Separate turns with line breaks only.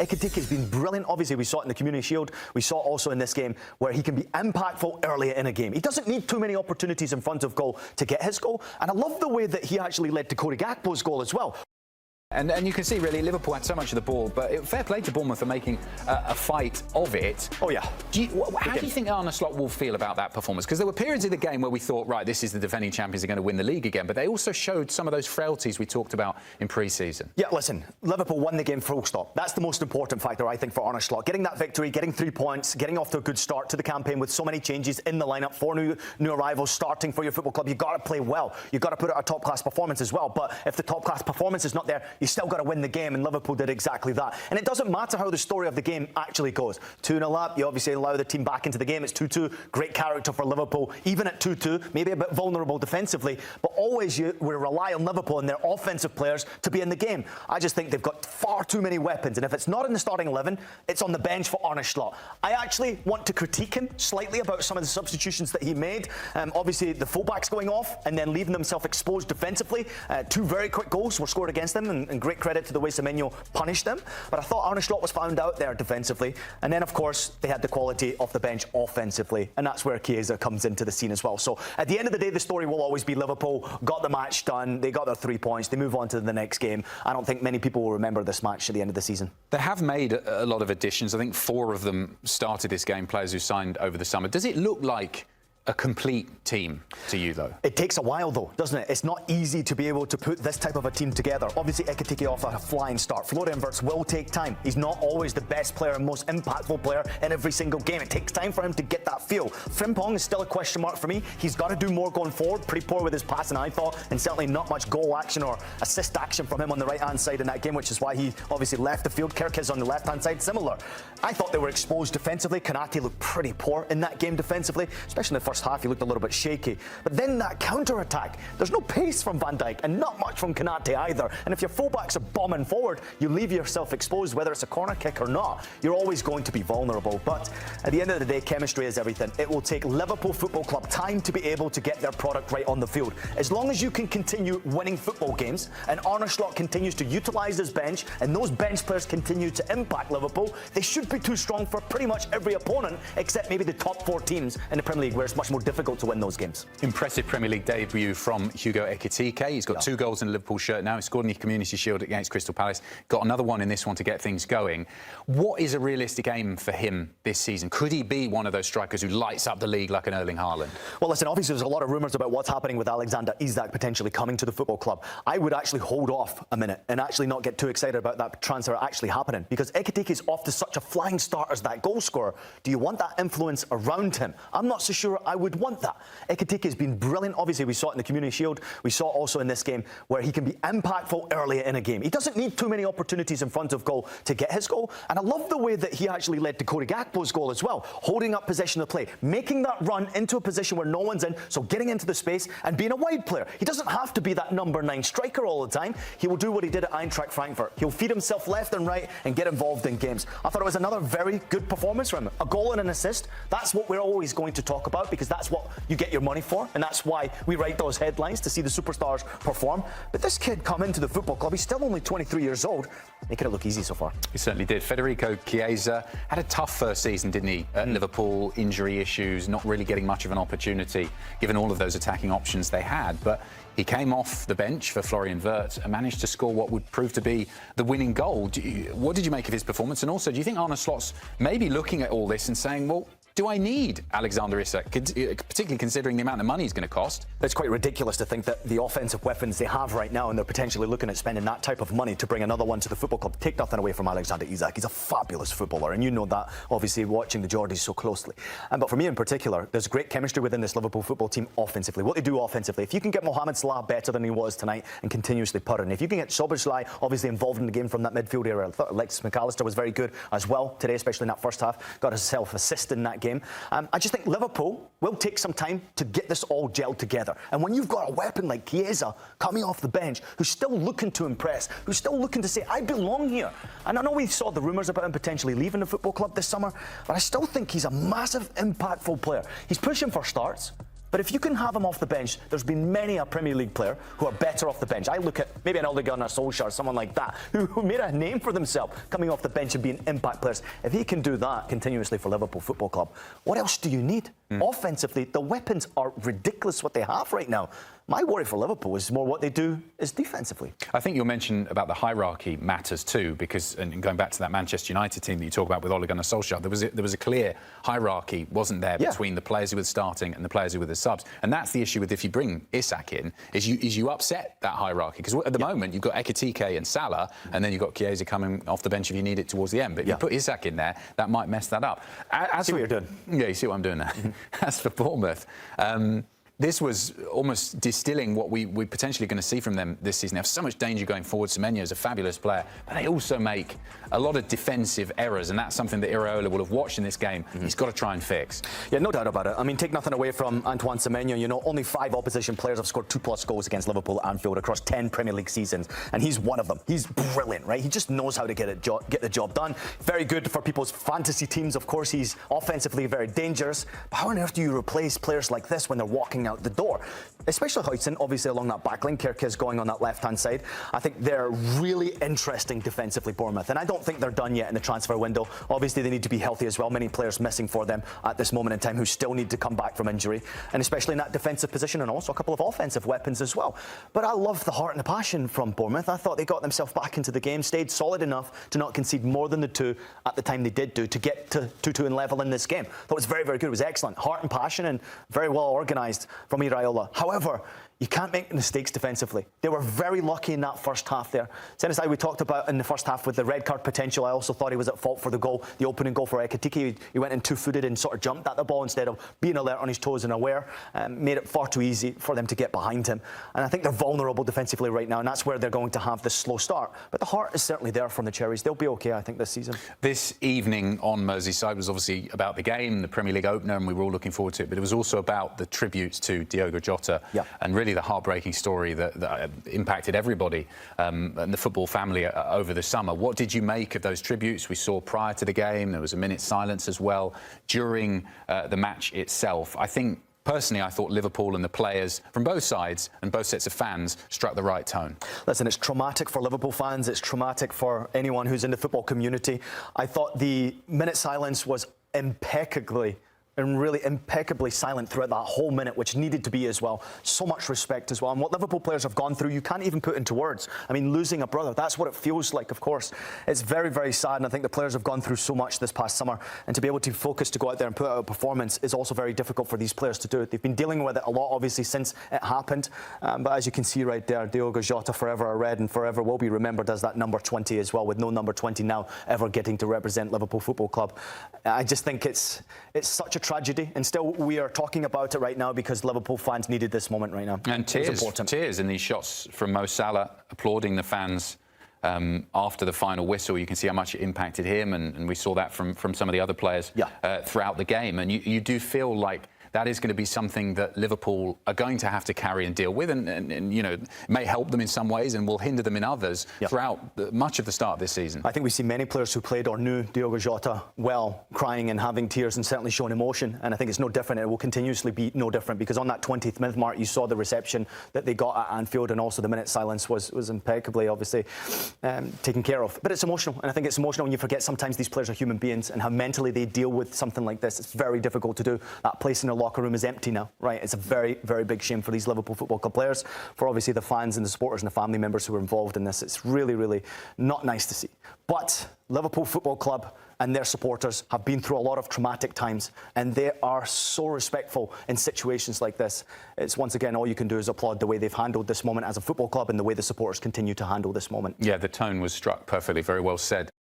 Ekitike has been brilliant. Obviously, we saw it in the Community Shield. We saw it also in this game where he can be impactful early in a game. He doesn't need too many opportunities in front of goal to get his goal. And I love the way that he actually led to Gakpo's goal as well.
And you can see, really, Liverpool had so much of the ball, but fair play to Bournemouth for making a fight of it.
Oh, yeah.
How do you think Arne Slot will feel about that performance? Because there were periods of the game where we thought, right, this is the defending champions are going to win the league again, but they also showed some of those frailties we talked about in pre-season.
Yeah, listen, Liverpool won the game full stop. That's the most important factor, I think, for Arne Slot. Getting that victory, getting 3 points, getting off to a good start to the campaign with so many changes in the lineup, 4 new arrivals starting for your football club. You've got to play well. You've got to put out a top-class performance as well. But if the top-class performance is not there, you still got to win the game. And Liverpool did exactly that. And it doesn't matter how the story of the game actually goes. 2-0 up, you obviously allow the team back into the game. It's 2-2, great character for Liverpool. Even at 2-2, maybe a bit vulnerable defensively, but always we rely on Liverpool and their offensive players to be in the game. I just think they've got far too many weapons, and if it's not in the starting 11, it's on the bench for Arne Slot. I actually want to critique him slightly about some of the substitutions that he made. Obviously, the fullbacks going off and then leaving themselves exposed defensively. 2 very quick goals were scored against them, and great credit to the way Semenyo punished them. But I thought Arne Slot was found out there defensively. And then, of course, they had the quality off the bench offensively. And that's where Chiesa comes into the scene as well. So at the end of the day, the story will always be Liverpool got the match done. They got their 3 points. They move on to the next game. I don't think many people will remember this match at the end of the season.
They have made a lot of additions. I think 4 of them started this game, players who signed over the summer. Does it look like a complete team to you, though?
It takes a while, though, doesn't it? It's not easy to be able to put this type of a team together. Obviously, Ekitike off a flying start. Florian Wirtz will take time. He's not always the best player and most impactful player in every single game. It takes time for him to get that feel. Frimpong is still a question mark for me. He's got to do more going forward. Pretty poor with his passing, I thought, and certainly not much goal action or assist action from him on the right-hand side in that game, which is why he obviously left the field. Kirkes on the left-hand side, similar. I thought they were exposed defensively. Konate looked pretty poor in that game defensively, especially in the first half. He looked a little bit shaky. But then that counter-attack, there's no pace from Van Dijk and not much from Konate either. And if your fullbacks are bombing forward, you leave yourself exposed, whether it's a corner kick or not. You're always going to be vulnerable. But at the end of the day, chemistry is everything. It will take Liverpool Football Club time to be able to get their product right on the field. As long as you can continue winning football games and Arne Slot continues to utilise his bench and those bench players continue to impact Liverpool, they should be too strong for pretty much every opponent except maybe the top 4 teams in the Premier League, where it's much more difficult to win those games.
Impressive Premier League debut from Hugo Ekitike. He's got 2 goals in the Liverpool shirt now. He scored in the Community Shield against Crystal Palace. Got another one in this one to get things going. What is a realistic aim for him this season? Could he be one of those strikers who lights up the league like an Erling Haaland?
Well, listen, obviously there's a lot of rumours about what's happening with Alexander Isak potentially coming to the football club. I would actually hold off a minute and actually not get too excited about that transfer actually happening, because Ekitike is off to such a flying start as that goal scorer. Do you want that influence around him? I'm not so sure I would want that. Ekitike has been brilliant. Obviously, we saw it in the Community Shield. We saw it also in this game where he can be impactful early in a game. He doesn't need too many opportunities in front of goal to get his goal. And I love the way that he actually led to Gakpo's goal as well, holding up possession of play, making that run into a position where no one's in, so getting into the space and being a wide player. He doesn't have to be that number 9 striker all the time. He will do what he did at Eintracht Frankfurt. He'll feed himself left and right and get involved in games. I thought it was another very good performance from him. A goal and an assist. That's what we're always going to talk about, because that's what you get your money for, and that's why we write those headlines, to see the superstars perform. But this kid come into the football club, he's still only 23 years old, making it look easy so far.
He certainly did. Federico Chiesa had a tough first season, didn't he? At Liverpool, injury issues, not really getting much of an opportunity, given all of those attacking options they had. But he came off the bench for Florian Wirtz and managed to score what would prove to be the winning goal. What did you make of his performance? And also, do you think Arne Slot's maybe looking at all this and saying, well, do I need Alexander Isak, particularly considering the amount of money he's going to cost?
It's quite ridiculous to think that the offensive weapons they have right now, and they're potentially looking at spending that type of money to bring another one to the football club. Take nothing away from Alexander Isak. He's a fabulous footballer, and you know that, obviously, watching the Geordies so closely. But for me in particular, there's great chemistry within this Liverpool football team offensively. What they do offensively, if you can get Mohamed Salah better than he was tonight and continuously putting, if you can get Szoboszlai obviously involved in the game from that midfield area, I thought Alexis McAllister was very good as well today, especially in that first half, got himself assist in that game. I just think Liverpool will take some time to get this all gelled together. And when you've got a weapon like Chiesa coming off the bench, who's still looking to impress, who's still looking to say, I belong here. And I know we saw the rumours about him potentially leaving the football club this summer, but I still think he's a massive, impactful player. He's pushing for starts. But if you can have him off the bench, there's been many a Premier League player who are better off the bench. I look at maybe an Ole Gunnar Solskjaer, someone like that, who made a name for themselves coming off the bench and being impact players. If he can do that continuously for Liverpool Football Club, what else do you need? Offensively, the weapons are ridiculous what they have right now. My worry for Liverpool is more what they do is defensively.
I think your mention about the hierarchy matters too, because, and going back to that Manchester United team that you talk about with Ole Gunnar Solskjaer, there was a clear hierarchy, wasn't there, between the players who were starting and the players who were the subs. And that's the issue with if you bring Isak in, is you upset that hierarchy. Because at the moment, you've got Ekitike and Salah, and then you've got Chiesa coming off the bench if you need it towards the end. But if you put Isak in there, that might mess that up.
I see what you're doing.
Yeah, you see what I'm doing there. As for Bournemouth, this was almost distilling what we're potentially going to see from them this season. They have so much danger going forward. Semenyo is a fabulous player, but they also make a lot of defensive errors, and that's something that Iraola will have watched in this game. He's got to try and fix.
Yeah, no doubt about it. I mean, take nothing away from Antoine Semenyo. You know, only 5 opposition players have scored 2+ goals against Liverpool at Anfield across 10 Premier League seasons, and he's one of them. He's brilliant, right? He just knows how to get the job done. Very good for people's fantasy teams. Of course, he's offensively very dangerous. But how on earth do you replace players like this when they're walking out the door? Especially Huijsen, obviously along that back line. Kerkez going on that left-hand side. I think they're really interesting defensively, Bournemouth. And I don't think they're done yet in the transfer window. Obviously, they need to be healthy as well. Many players missing for them at this moment in time who still need to come back from injury. And especially in that defensive position, and also a couple of offensive weapons as well. But I love the heart and the passion from Bournemouth. I thought they got themselves back into the game, stayed solid enough to not concede more than the 2 at the time they did do to get to 2-2 and level in this game. That was very, very good. It was excellent. Heart and passion and very well organised from Iraola. However, you can't make mistakes defensively. They were very lucky in that first half there. Senesai, we talked about in the first half with the red card potential. I also thought he was at fault for the goal, the opening goal for Ekitike. He went in 2-footed and sort of jumped at the ball instead of being alert on his toes and aware. Made it far too easy for them to get behind him. And I think they're vulnerable defensively right now, and that's where they're going to have this slow start. But the heart is certainly there from the Cherries. They'll be okay, I think, this season.
This evening on Merseyside was obviously about the game, the Premier League opener, and we were all looking forward to it. But it was also about the tributes to Diogo Jota and really the heartbreaking story that impacted everybody and the football family over the summer. What did you make of those tributes? We saw prior to the game, there was a minute's silence as well during the match itself. Personally, I thought Liverpool and the players from both sides and both sets of fans struck the right tone.
Listen, it's traumatic for Liverpool fans. It's traumatic for anyone who's in the football community. I thought the minute silence was impeccably silent throughout that whole minute, which needed to be as well. So much respect as well. And what Liverpool players have gone through, you can't even put into words. I mean, losing a brother, that's what it feels like, of course. It's very, very sad, and I think the players have gone through so much this past summer, and to be able to focus to go out there and put out a performance is also very difficult for these players to do. They've been dealing with it a lot, obviously, since it happened. But as you can see right there, Diogo Jota forever a Red and forever will be remembered as that number 20 as well, with no number 20 now ever getting to represent Liverpool Football Club. I just think it's such a tragedy, and still we are talking about it right now because Liverpool fans needed this moment right now.
And tears in these shots from Mo Salah applauding the fans after the final whistle. You can see how much it impacted him, and we saw that from some of the other players throughout the game. And you do feel like that is going to be something that Liverpool are going to have to carry and deal with, and you know, may help them in some ways and will hinder them in others throughout much of the start of this season.
I think we see many players who played or knew Diogo Jota well crying and having tears and certainly showing emotion, and I think it's no different. It will continuously be no different, because on that 20th minute mark you saw the reception that they got at Anfield, and also the minute silence was impeccably, obviously, taken care of. But it's emotional, and I think it's emotional when you forget sometimes these players are human beings and how mentally they deal with something like this. It's very difficult to do. That place in their locker room is empty now, right? It's a very, very big shame for these Liverpool Football Club players, for obviously the fans and the supporters and the family members who were involved in this. It's really, really not nice to see. But Liverpool Football Club and their supporters have been through a lot of traumatic times, and they are so respectful in situations like this. It's once again, all you can do is applaud the way they've handled this moment as a football club and the way the supporters continue to handle this moment.
Yeah, the tone was struck perfectly, very well said.